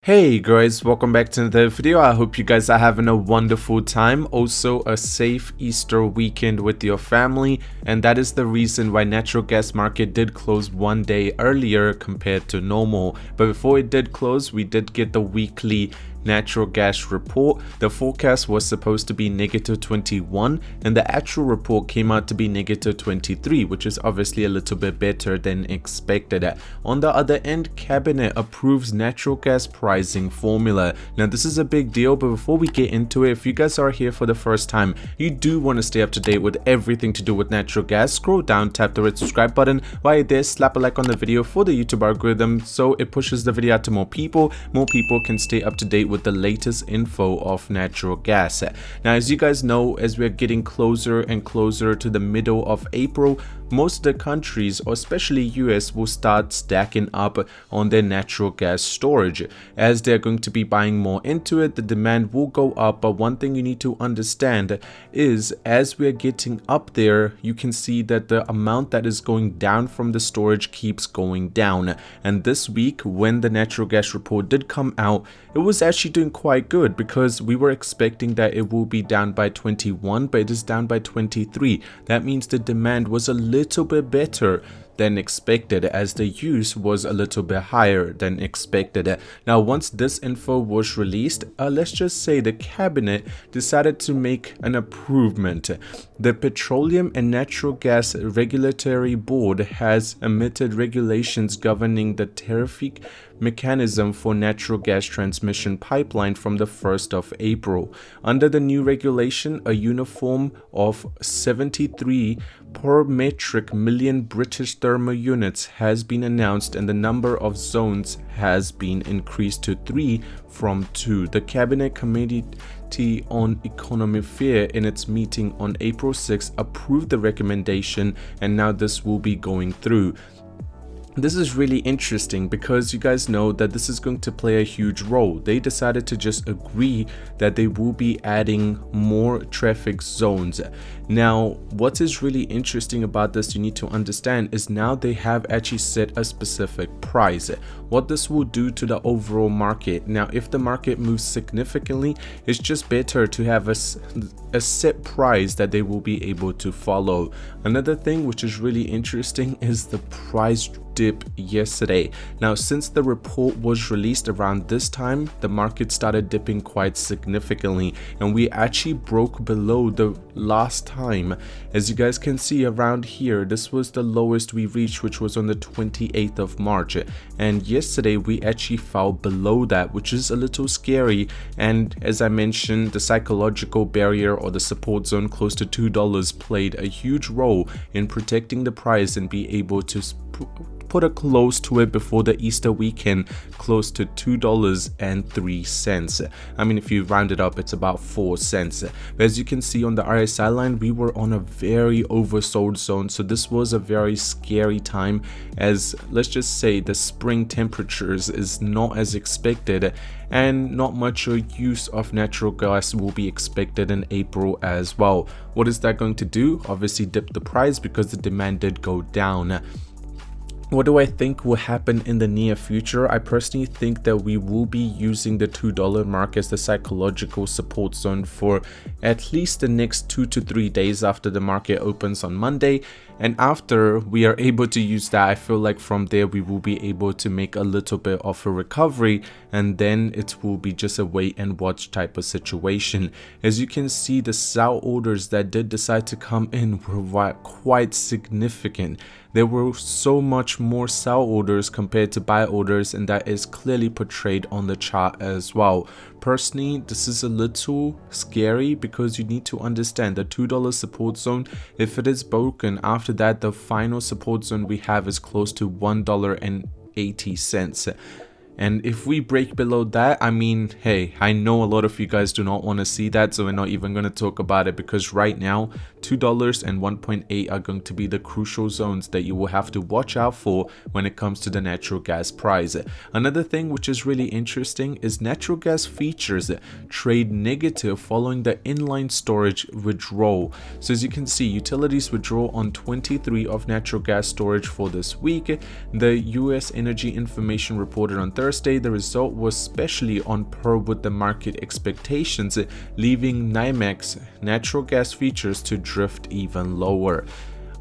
Hey guys, welcome back to another video. I hope you guys are having a wonderful time, also a safe Easter weekend with your family, and that is the reason why natural gas market did close one day earlier compared to normal. But before it did close, we did get the weekly natural gas report. The forecast was supposed to be -21 and the actual report came out to be -23, which is obviously a little bit better than expected. On the other end, cabinet approves natural gas pricing formula. Now this is a big deal, but before we get into it, if you guys are here for the first time, you do want to stay up to date with everything to do with natural gas, scroll down, tap the red subscribe button. While you're there, slap a like on the video for the YouTube algorithm so it pushes the video out to more people can stay up to date with the latest info of natural gas. Now, as you guys know, as we're getting closer and closer to the middle of April, most of the countries, or especially US, will start stacking up on their natural gas storage. As they're going to be buying more into it, the demand will go up. But one thing you need to understand is as we're getting up there, you can see that the amount that is going down from the storage keeps going down. And this week, when the natural gas report did come out, it was actually doing quite good because we were expecting that it will be down by 21, but it is down by 23. That means the demand was a little bit better than expected, as the use was a little bit higher than expected. Now, once this info was released, let's just say the cabinet decided to make an improvement. The Petroleum and Natural Gas Regulatory Board has emitted regulations governing the tarific mechanism for natural gas transmission pipeline from the 1st of April. Under the new regulation, a uniform of 73 per metric million British thermal units has been announced, and the number of zones has been increased to 3 from 2. The Cabinet Committee on Economic Affairs in its meeting on April 6 approved the recommendation, and now this will be going through. This is really interesting because you guys know that this is going to play a huge role. They decided to just agree that they will be adding more traffic zones. Now, what is really interesting about this you need to understand is now they have actually set a specific price. What this will do to the overall market. Now, if the market moves significantly, it's just better to have a set price that they will be able to follow. Another thing which is really interesting is the price dip yesterday. Now, since the report was released around this time, the market started dipping quite significantly, and we actually broke below the last time. As you guys can see around here, this was the lowest we reached, which was on the 28th of March, and yesterday we actually fell below that, which is a little scary. And as I mentioned, the psychological barrier or the support zone close to $2 played a huge role in protecting the price and be able to put a close to it before the Easter weekend, close to $2.03. I mean, if you round it up, it's about 4 cents. But as you can see on the RSI line, we were on a very oversold zone, so this was a very scary time, as let's just say the spring temperatures is not as expected, and not much use of natural gas will be expected in April as well. What is that going to do? Obviously dip the price because the demand did go down. What do I think will happen in the near future? I personally think that we will be using the $2 mark as the psychological support zone for at least the next 2 to 3 days after the market opens on Monday. And after we are able to use that, I feel like from there we will be able to make a little bit of a recovery, and then it will be just a wait and watch type of situation. As you can see, the sell orders that did decide to come in were quite significant. There were so much more sell orders compared to buy orders, and that is clearly portrayed on the chart as well. Personally, this is a little scary because you need to understand the $2 support zone. If it is broken, after that the final support zone we have is close to $1.80. And if we break below that, I mean, hey, I know a lot of you guys do not want to see that, so we're not even going to talk about it, because right now $2 and 1.8 are going to be the crucial zones that you will have to watch out for when it comes to the natural gas price. Another thing which is really interesting is natural gas futures trade negative following the inline storage withdrawal. So as you can see, utilities withdraw on 23 of natural gas storage for this week. The US Energy Information reported on Thursday Thursday, the result was especially on par with the market expectations, leaving NYMEX natural gas futures to drift even lower.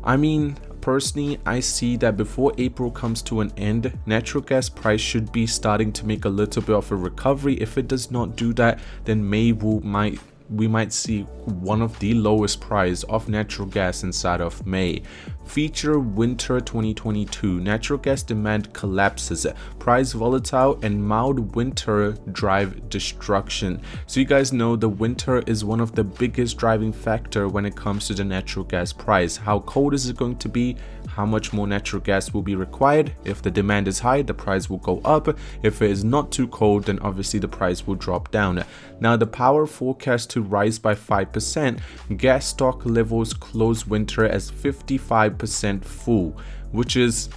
I mean, personally, I see that before April comes to an end, natural gas price should be starting to make a little bit of a recovery. If it does not do that, then we might see one of the lowest price of natural gas inside of May. Feature winter 2022, natural gas demand collapses, price volatile, and mild winter drive destruction. So you guys know the winter is one of the biggest driving factor when it comes to the natural gas price. How cold is it going to be? How much more natural gas will be required? If the demand is high, the price will go up. If it is not too cold, then obviously the price will drop down. Now the power forecast to rise by 5%. Gas stock levels close winter as 55% full, which is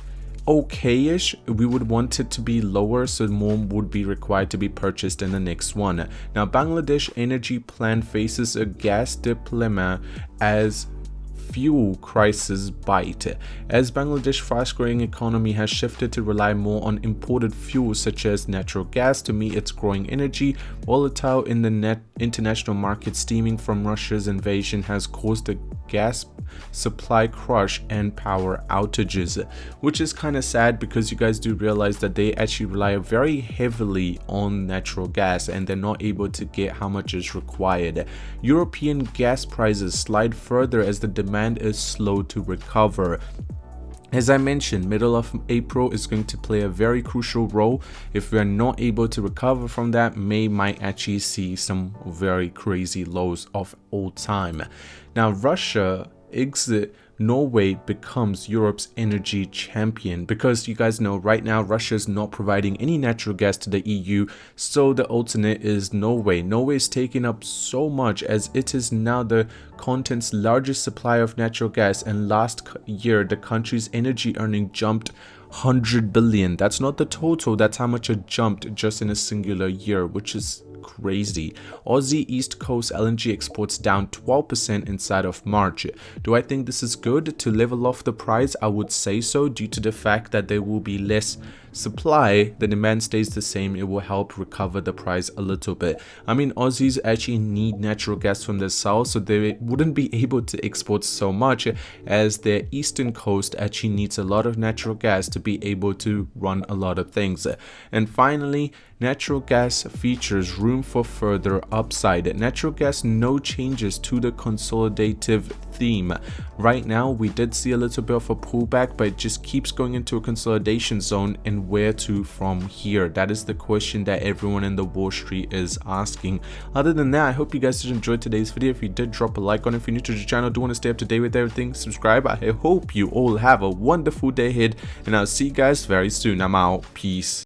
okay-ish. We would want it to be lower, so more would be required to be purchased in the next one. Now Bangladesh energy plan faces a gas dilemma as fuel crisis bite, as Bangladesh's fast-growing economy has shifted to rely more on imported fuels such as natural gas to meet its growing energy. Volatile in the international market stemming from Russia's invasion has caused a gas supply crush and power outages, which is kind of sad because you guys do realize that they actually rely very heavily on natural gas and they're not able to get how much is required. European gas prices slide further as the demand is slow to recover. As I mentioned, middle of April is going to play a very crucial role. If we are not able to recover from that, May might actually see some very crazy lows of all time. Now, Russia exit Norway becomes Europe's energy champion, because you guys know right now Russia is not providing any natural gas to the EU, so the alternate is Norway. Norway is taking up so much as it is now the continent's largest supplier of natural gas, and last year the country's energy earning jumped 100 billion. That's not the total, that's how much it jumped just in a singular year, which is crazy. Aussie East Coast LNG exports down 12% inside of March. Do I think this is good to level off the price? I would say so, due to the fact that there will be less supply. The demand stays the same, it will help recover the price a little bit. I mean, Aussies actually need natural gas from the south, so they wouldn't be able to export so much, as their eastern coast actually needs a lot of natural gas to be able to run a lot of things. And finally, natural gas features room for further upside. Natural gas, no changes to the consolidative theme. Right now we did see a little bit of a pullback, but it just keeps going into a consolidation zone, and where to from here? That is the question that everyone in the Wall Street is asking. Other than that, I hope you guys did enjoy today's video. If you did, drop a like on it. If you're new to the channel, do want to stay up to date with everything, subscribe. I hope you all have a wonderful day ahead, and I'll see you guys very soon. I'm out. Peace.